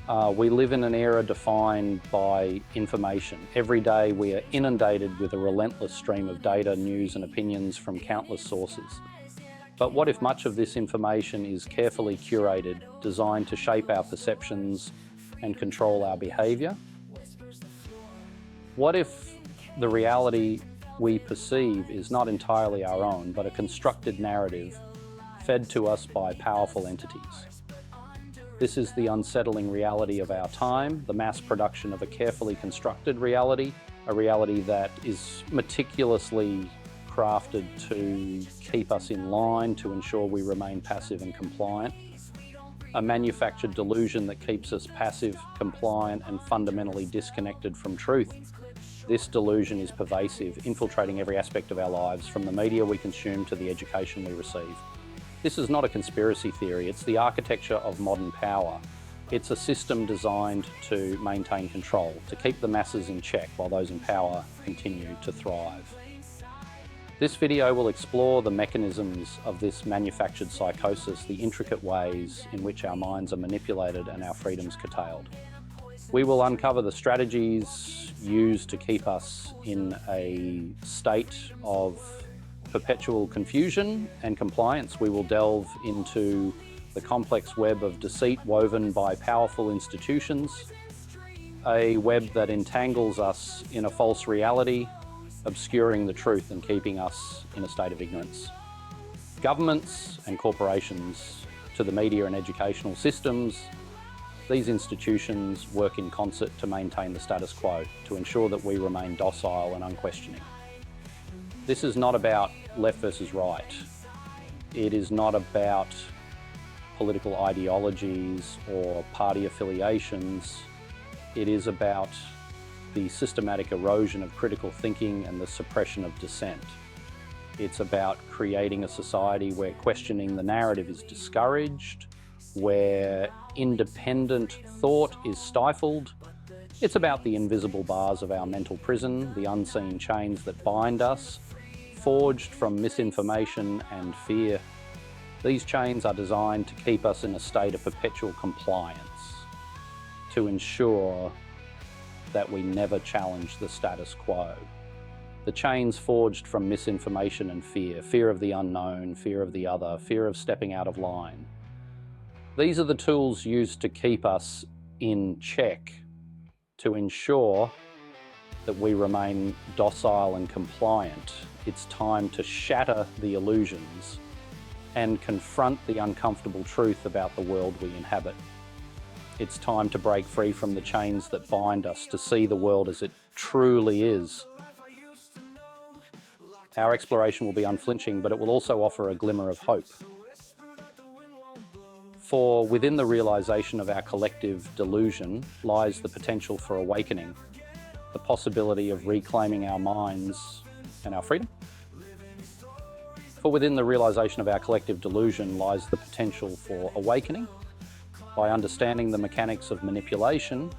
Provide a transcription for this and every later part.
We live in an era defined by information. Every day we are inundated with a relentless stream of data, news and opinions from countless sources. But what if much of this information is carefully curated, designed to shape our perceptions and control our behaviour? What if the reality we perceive is not entirely our own, but a constructed narrative fed to us by powerful entities? This is the unsettling reality of our time, the mass production of a carefully constructed reality, a reality that is meticulously crafted to keep us in line, to ensure we remain passive and compliant. A manufactured delusion that keeps us passive, compliant, and fundamentally disconnected from truth. This delusion is pervasive, infiltrating every aspect of our lives, from the media we consume to the education we receive. This is not a conspiracy theory, it's the architecture of modern power. It's a system designed to maintain control, to keep the masses in check while those in power continue to thrive. This video will explore the mechanisms of this manufactured psychosis, the intricate ways in which our minds are manipulated and our freedoms curtailed. We will uncover the strategies used to keep us in a state of perpetual confusion and compliance. We will delve into the complex web of deceit woven by powerful institutions, a web that entangles us in a false reality, obscuring the truth and keeping us in a state of ignorance. Governments and corporations, to the media and educational systems, these institutions work in concert to maintain the status quo, to ensure that we remain docile and unquestioning. This is not about left versus right. It is not about political ideologies or party affiliations. It is about the systematic erosion of critical thinking and the suppression of dissent. It's about creating a society where questioning the narrative is discouraged, where independent thought is stifled. It's about the invisible bars of our mental prison, the unseen chains that bind us, forged from misinformation and fear. These chains are designed to keep us in a state of perpetual compliance, to ensure that we never challenge the status quo. The chains forged from misinformation and fear, fear of the unknown, fear of the other, fear of stepping out of line. These are the tools used to keep us in check, to ensure that we remain docile and compliant. It's time to shatter the illusions and confront the uncomfortable truth about the world we inhabit. It's time to break free from the chains that bind us, to see the world as it truly is. Our exploration will be unflinching, but it will also offer a glimmer of hope. For within the realization of our collective delusion lies the potential for awakening, the possibility of reclaiming our minds and our freedom. For within the realization of our collective delusion lies the potential for awakening. By understanding the mechanics of manipulation,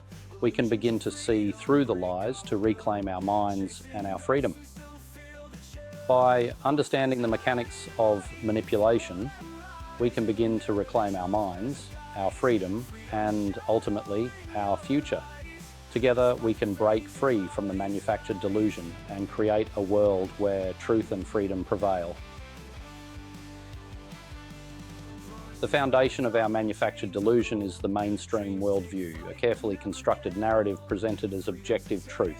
we can begin to see through the lies to reclaim our minds and our freedom. By understanding the mechanics of manipulation, we can begin to reclaim our minds, our freedom, and ultimately our future. Together we can break free from the manufactured delusion and create a world where truth and freedom prevail. The foundation of our manufactured delusion is the mainstream worldview, a carefully constructed narrative presented as objective truth.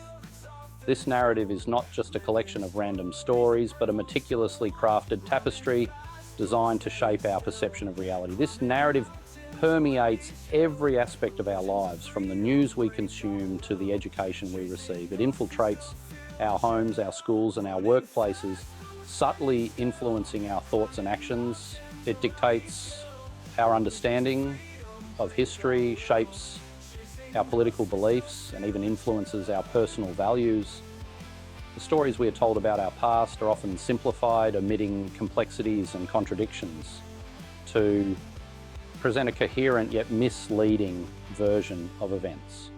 This narrative is not just a collection of random stories, but a meticulously crafted tapestry designed to shape our perception of reality. This narrative permeates every aspect of our lives, from the news we consume to the education we receive. It infiltrates our homes, our schools, and our workplaces, subtly influencing our thoughts and actions. It dictates our understanding of history, shapes our political beliefs, and even influences our personal values. The stories we are told about our past are often simplified, omitting complexities and contradictions to present a coherent yet misleading version of events.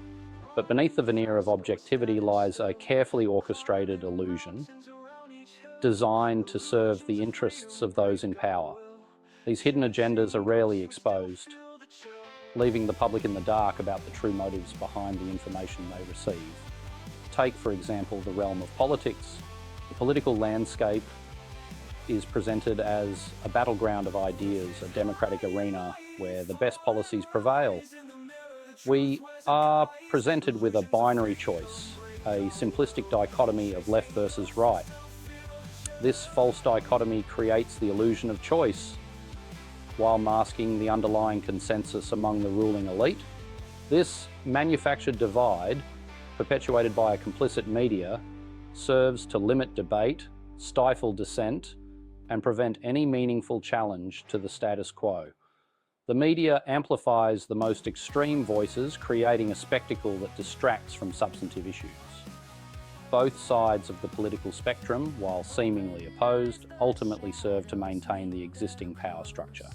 But beneath the veneer of objectivity lies a carefully orchestrated illusion designed to serve the interests of those in power. These hidden agendas are rarely exposed. leaving the public in the dark about the true motives behind the information they receive. Take, for example, the realm of politics. The political landscape is presented as a battleground of ideas, a democratic arena where the best policies prevail. We are presented with a binary choice, a simplistic dichotomy of left versus right. This false dichotomy creates the illusion of choice while masking the underlying consensus among the ruling elite. This manufactured divide, perpetuated by a complicit media, serves to limit debate, stifle dissent, and prevent any meaningful challenge to the status quo. The media amplifies the most extreme voices, creating a spectacle that distracts from substantive issues. Both sides of the political spectrum, while seemingly opposed, ultimately serve to maintain the existing power structure.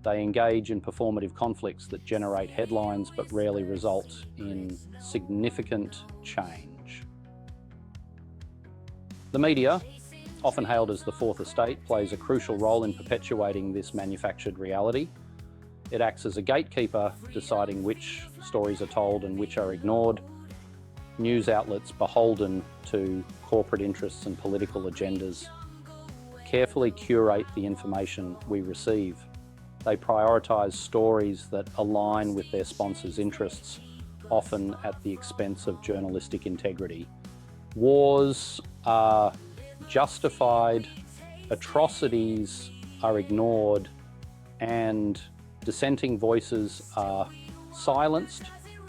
They engage in performative conflicts that generate headlines but rarely result in significant change. The media, often hailed as the fourth estate, plays a crucial role in perpetuating this manufactured reality. It acts as a gatekeeper, deciding which stories are told and which are ignored. News outlets beholden to corporate interests and political agendas carefully curate the information we receive. They prioritise stories that align with their sponsors' interests, often at the expense of journalistic integrity. Wars are justified, atrocities are ignored, and dissenting voices are silenced,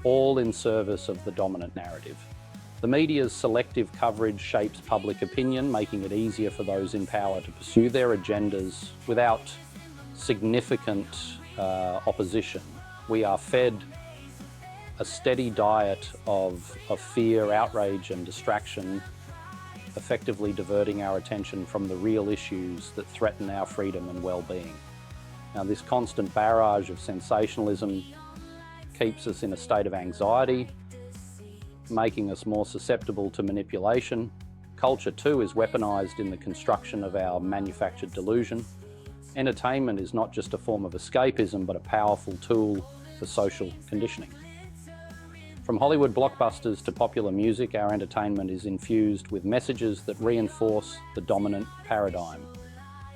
all in service of the dominant narrative. The media's selective coverage shapes public opinion, making it easier for those in power to pursue their agendas without significant opposition. We are fed a steady diet of fear, outrage, and distraction, effectively diverting our attention from the real issues that threaten our freedom and well-being. Now, this constant barrage of sensationalism keeps us in a state of anxiety, making us more susceptible to manipulation. Culture, too, is weaponized in the construction of our manufactured delusion. Entertainment is not just a form of escapism, but a powerful tool for social conditioning. From Hollywood blockbusters to popular music, our entertainment is infused with messages that reinforce the dominant paradigm.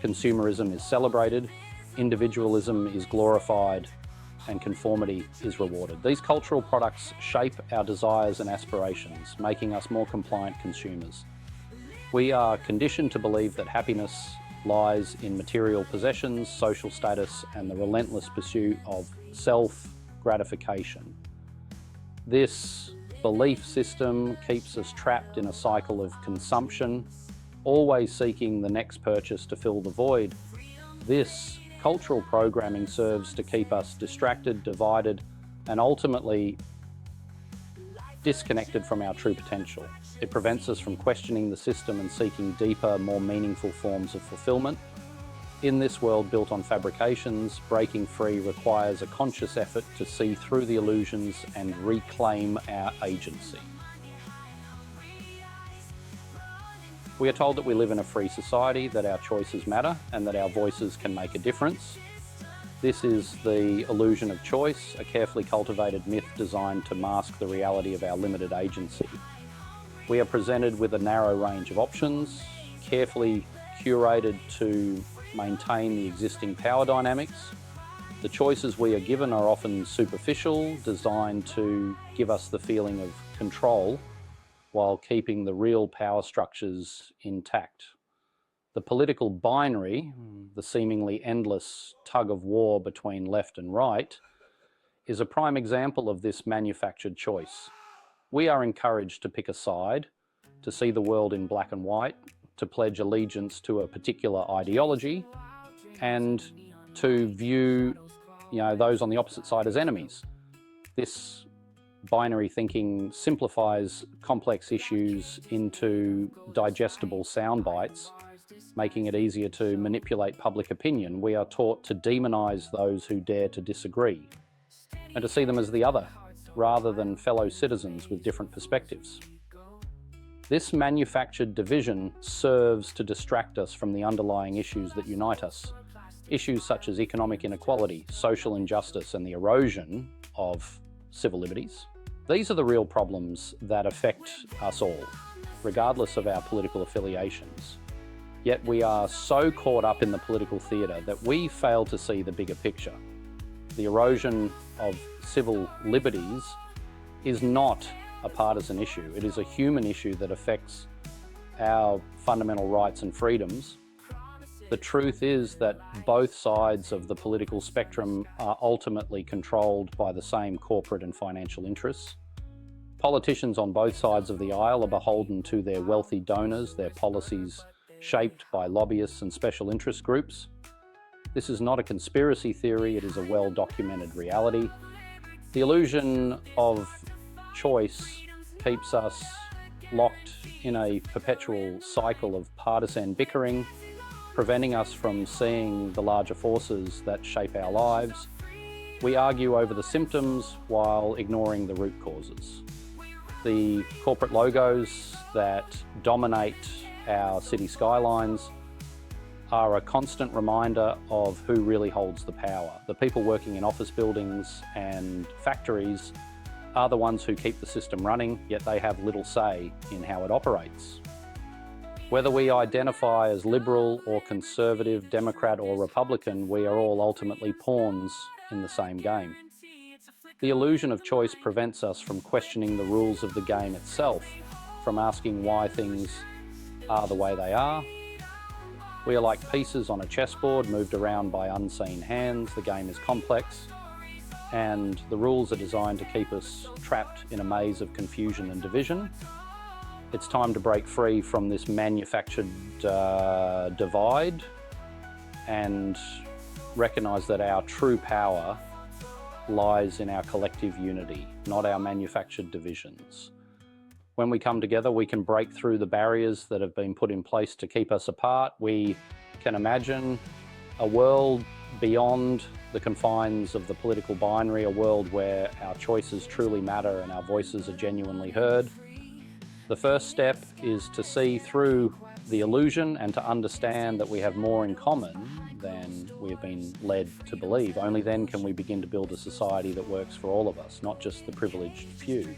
Consumerism is celebrated, individualism is glorified, and conformity is rewarded. These cultural products shape our desires and aspirations, making us more compliant consumers. We are conditioned to believe that happiness lies in material possessions, social status, and the relentless pursuit of self-gratification. This belief system keeps us trapped in a cycle of consumption, always seeking the next purchase to fill the void. This cultural programming serves to keep us distracted, divided, and ultimately disconnected from our true potential. It prevents us from questioning the system and seeking deeper, more meaningful forms of fulfillment. In this world built on fabrications, breaking free requires a conscious effort to see through the illusions and reclaim our agency. We are told that we live in a free society, that our choices matter, and that our voices can make a difference. This is the illusion of choice, a carefully cultivated myth designed to mask the reality of our limited agency. We are presented with a narrow range of options, carefully curated to maintain the existing power dynamics. The choices we are given are often superficial, designed to give us the feeling of control, while keeping the real power structures intact. The political binary, the seemingly endless tug of war between left and right, is a prime example of this manufactured choice. We are encouraged to pick a side, to see the world in black and white, to pledge allegiance to a particular ideology, and to view, those on the opposite side as enemies. This binary thinking simplifies complex issues into digestible sound bites, making it easier to manipulate public opinion. We are taught to demonize those who dare to disagree and to see them as the other, rather than fellow citizens with different perspectives. This manufactured division serves to distract us from the underlying issues that unite us. Issues such as economic inequality, social injustice, and the erosion of civil liberties. These are the real problems that affect us all, regardless of our political affiliations. Yet we are so caught up in the political theatre that we fail to see the bigger picture. The erosion of civil liberties is not a partisan issue. It is a human issue that affects our fundamental rights and freedoms. The truth is that both sides of the political spectrum are ultimately controlled by the same corporate and financial interests. Politicians on both sides of the aisle are beholden to their wealthy donors, their policies shaped by lobbyists and special interest groups. This is not a conspiracy theory, it is a well-documented reality. The illusion of choice keeps us locked in a perpetual cycle of partisan bickering, preventing us from seeing the larger forces that shape our lives. We argue over the symptoms while ignoring the root causes. The corporate logos that dominate our city skylines are a constant reminder of who really holds the power. The people working in office buildings and factories are the ones who keep the system running, yet they have little say in how it operates. Whether we identify as liberal or conservative, Democrat or Republican, we are all ultimately pawns in the same game. The illusion of choice prevents us from questioning the rules of the game itself, from asking why things are the way they are. We are like pieces on a chessboard moved around by unseen hands. The game is complex, and the rules are designed to keep us trapped in a maze of confusion and division. It's time to break free from this manufactured divide and recognise that our true power lies in our collective unity, not our manufactured divisions. When we come together, we can break through the barriers that have been put in place to keep us apart. We can imagine a world beyond the confines of the political binary, a world where our choices truly matter and our voices are genuinely heard. The first step is to see through the illusion and to understand that we have more in common than we have been led to believe. Only then can we begin to build a society that works for all of us, not just the privileged few.